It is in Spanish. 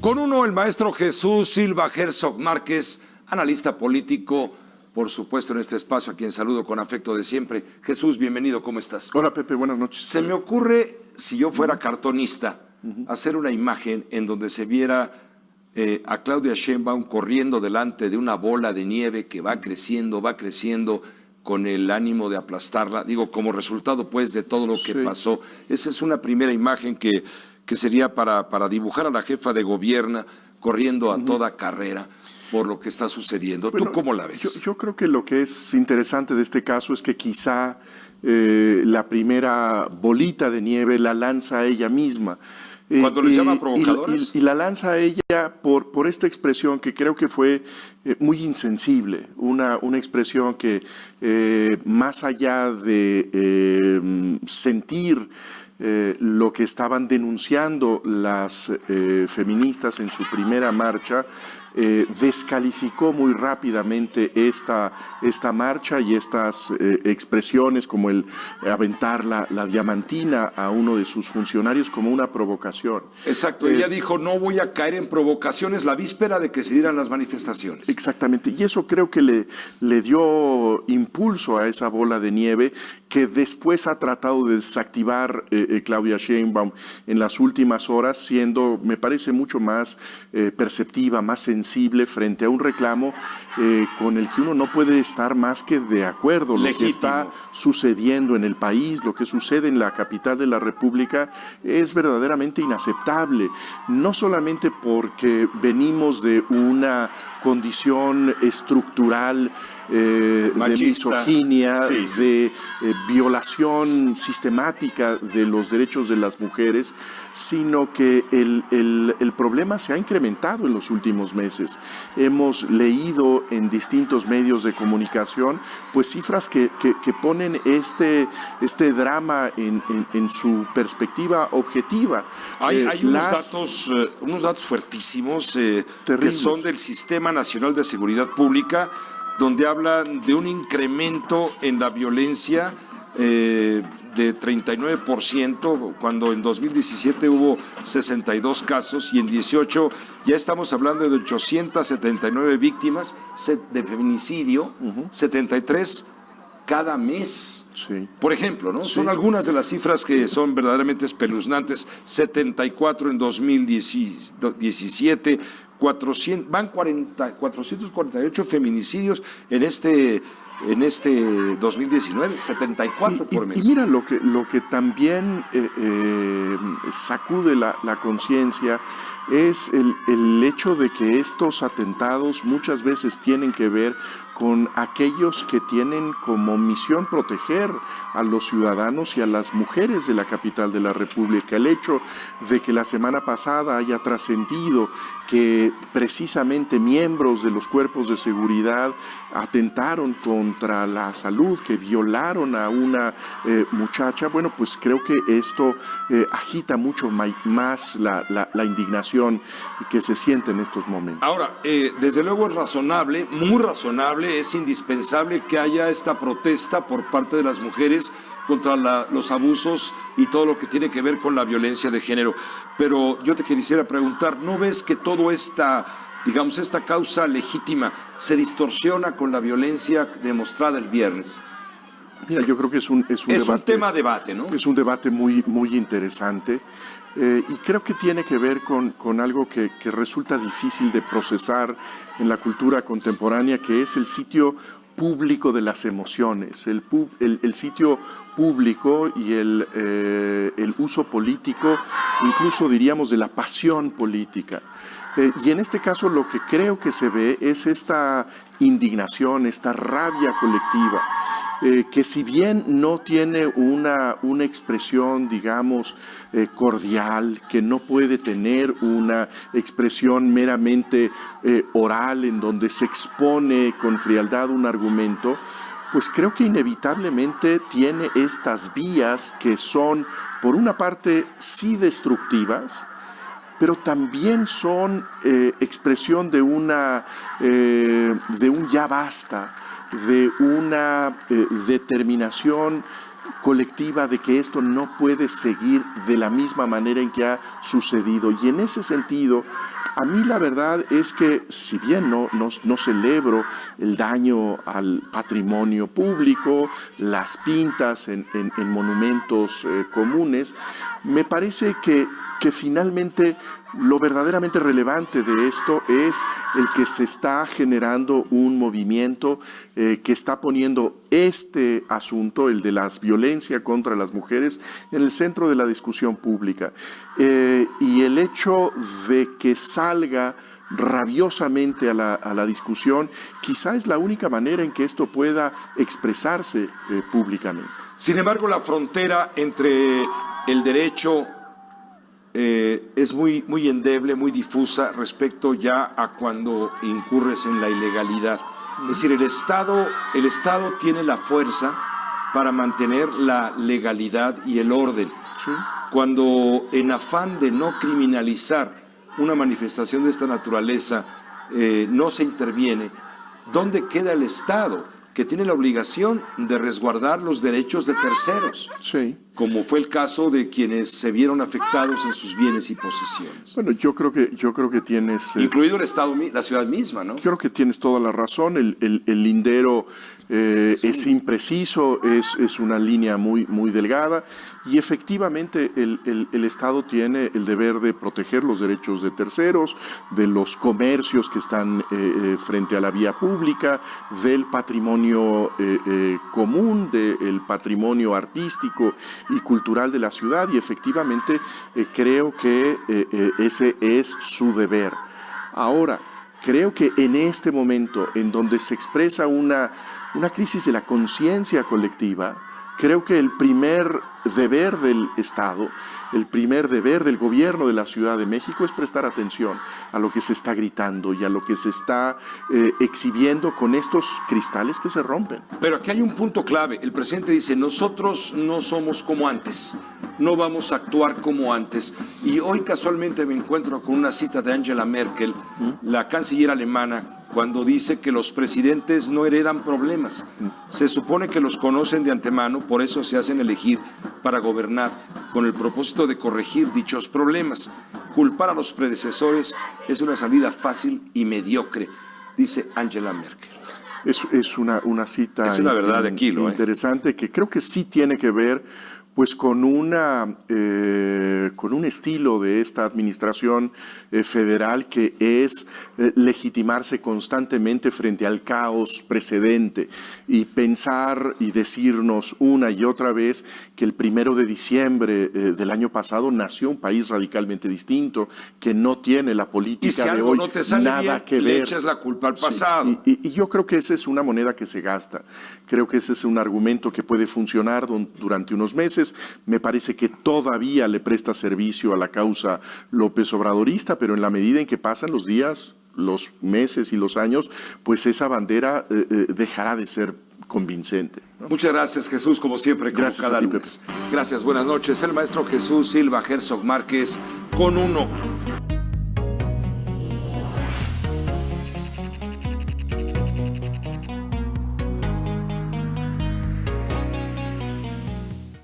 Con uno, el maestro Jesús Silva Herzog Márquez, analista político, por supuesto, en este espacio, a quien saludo con afecto de siempre. Jesús, bienvenido, ¿cómo estás? Hola, Pepe, buenas noches. Se me ocurre, si yo fuera cartonista, hacer una imagen en donde se viera a Claudia Sheinbaum corriendo delante de una bola de nieve que va creciendo, con el ánimo de aplastarla, digo, como resultado, pues, de todo lo que pasó. Esa es una primera imagen que sería para dibujar a la jefa de gobierno corriendo a toda carrera por lo que está sucediendo. Bueno, ¿tú cómo la ves? Yo creo que lo que es interesante de este caso es que quizá la primera bolita de nieve la lanza ella misma. Cuando les llama provocadoras. Y la lanza a ella por esta expresión que creo que fue muy insensible, una expresión que más allá de sentir lo que estaban denunciando las feministas en su primera marcha, descalificó muy rápidamente esta marcha y estas expresiones como el aventar la diamantina a uno de sus funcionarios como una provocación. Exacto, ella dijo, no voy a caer en provocaciones la víspera de que se dieran las manifestaciones. Exactamente, y eso creo que le dio impulso a esa bola de nieve que después ha tratado de desactivar Claudia Sheinbaum en las últimas horas, siendo, me parece, mucho más perceptiva, más sensible frente a un reclamo con el que uno no puede estar más que de acuerdo. Legítimo. Lo que está sucediendo en el país, lo que sucede en la capital de la República es verdaderamente inaceptable, no solamente porque venimos de una condición estructural de misoginia, de violación sistemática de los derechos de las mujeres, sino que el problema se ha incrementado en los últimos meses. Hemos leído en distintos medios de comunicación pues cifras que ponen este drama en su perspectiva objetiva. Hay unos datos fuertísimos que son del Sistema Nacional de Seguridad Pública, donde hablan de un incremento en la violencia de 39%, cuando en 2017 hubo 62 casos y en 18 ya estamos hablando de 879 víctimas de feminicidio, 73 cada mes. Sí. Por ejemplo, ¿no? Sí. Son algunas de las cifras que son verdaderamente espeluznantes. 74 en 2017, 448 feminicidios en este 2019, 74 por mes. Y mira, lo que también sacude la conciencia es el hecho de que estos atentados muchas veces tienen que ver con aquellos que tienen como misión proteger a los ciudadanos y a las mujeres de la capital de la República. El hecho de que la semana pasada haya trascendido que precisamente miembros de los cuerpos de seguridad atentaron contra la salud, que violaron a una muchacha, bueno, pues creo que esto agita mucho más la indignación que se siente en estos momentos. Ahora, desde luego es razonable, muy razonable, es indispensable que haya esta protesta por parte de las mujeres contra los abusos y todo lo que tiene que ver con la violencia de género. Pero yo te quisiera preguntar, ¿no ves que todo esta causa legítima se distorsiona con la violencia demostrada el viernes? Mira, yo creo que es un tema debate, ¿no? Es un debate muy, muy interesante y creo que tiene que ver con algo que resulta difícil de procesar en la cultura contemporánea, que es el sitio público de las emociones, el sitio público y el uso político, incluso diríamos de la pasión política. Y en este caso lo que creo que se ve es esta indignación, esta rabia colectiva, que si bien no tiene una expresión, digamos, cordial, que no puede tener una expresión meramente oral en donde se expone con frialdad un argumento, pues creo que inevitablemente tiene estas vías que son, por una parte, sí destructivas, pero también son expresión de un ya basta, de una determinación colectiva de que esto no puede seguir de la misma manera en que ha sucedido. Y en ese sentido, A mí la verdad es que, si bien no celebro el daño al patrimonio público, las pintas en monumentos comunes, me parece que finalmente lo verdaderamente relevante de esto es el que se está generando un movimiento que está poniendo este asunto, el de la violencia contra las mujeres, en el centro de la discusión pública. Y el hecho de que salga rabiosamente a la discusión, quizá es la única manera en que esto pueda expresarse públicamente. Sin embargo, la frontera entre el derecho es muy endeble, muy difusa respecto ya a cuando incurres en la ilegalidad. Es decir, el Estado tiene la fuerza para mantener la legalidad y el orden. Sí. Cuando, en afán de no criminalizar una manifestación de esta naturaleza, no se interviene, ¿dónde queda el Estado, que tiene la obligación de resguardar los derechos de terceros? Sí. Como fue el caso de quienes se vieron afectados en sus bienes y posesiones. Bueno, yo creo que tienes... Incluido el Estado, la ciudad misma, ¿no? Creo que tienes toda la razón. El lindero es impreciso, es una línea muy delgada, y efectivamente el Estado tiene el deber de proteger los derechos de terceros, de los comercios que están frente a la vía pública, del patrimonio común, del patrimonio artístico y cultural de la ciudad, y efectivamente creo que ese es su deber. Ahora, creo que en este momento en donde se expresa una crisis de la conciencia colectiva, creo que el primer deber del Estado, el primer deber del gobierno de la Ciudad de México es prestar atención a lo que se está gritando y a lo que se está exhibiendo con estos cristales que se rompen. Pero aquí hay un punto clave. El presidente dice, nosotros no somos como antes, no vamos a actuar como antes. Y hoy casualmente me encuentro con una cita de Angela Merkel, la canciller alemana, cuando dice que los presidentes no heredan problemas. Se supone que los conocen de antemano, por eso se hacen elegir para gobernar, con el propósito de corregir dichos problemas. Culpar a los predecesores es una salida fácil y mediocre, dice Angela Merkel. Es una cita es una verdad de kilo, interesante, que creo que sí tiene que ver pues con un estilo de esta administración federal, que es legitimarse constantemente frente al caos precedente y pensar y decirnos una y otra vez que el 1 de diciembre del año pasado nació un país radicalmente distinto, que no tiene la política de hoy nada que ver. Le echas la culpa al pasado. Y yo creo que esa es una moneda que se gasta. Creo que ese es un argumento que puede funcionar durante unos meses. Me parece que todavía le presta servicio a la causa López Obradorista, pero en la medida en que pasan los días, los meses y los años, pues esa bandera dejará de ser convincente, ¿no? Muchas gracias, Jesús, como siempre, como gracias cada lunes. Gracias, buenas noches. El maestro Jesús Silva Herzog Márquez con 1.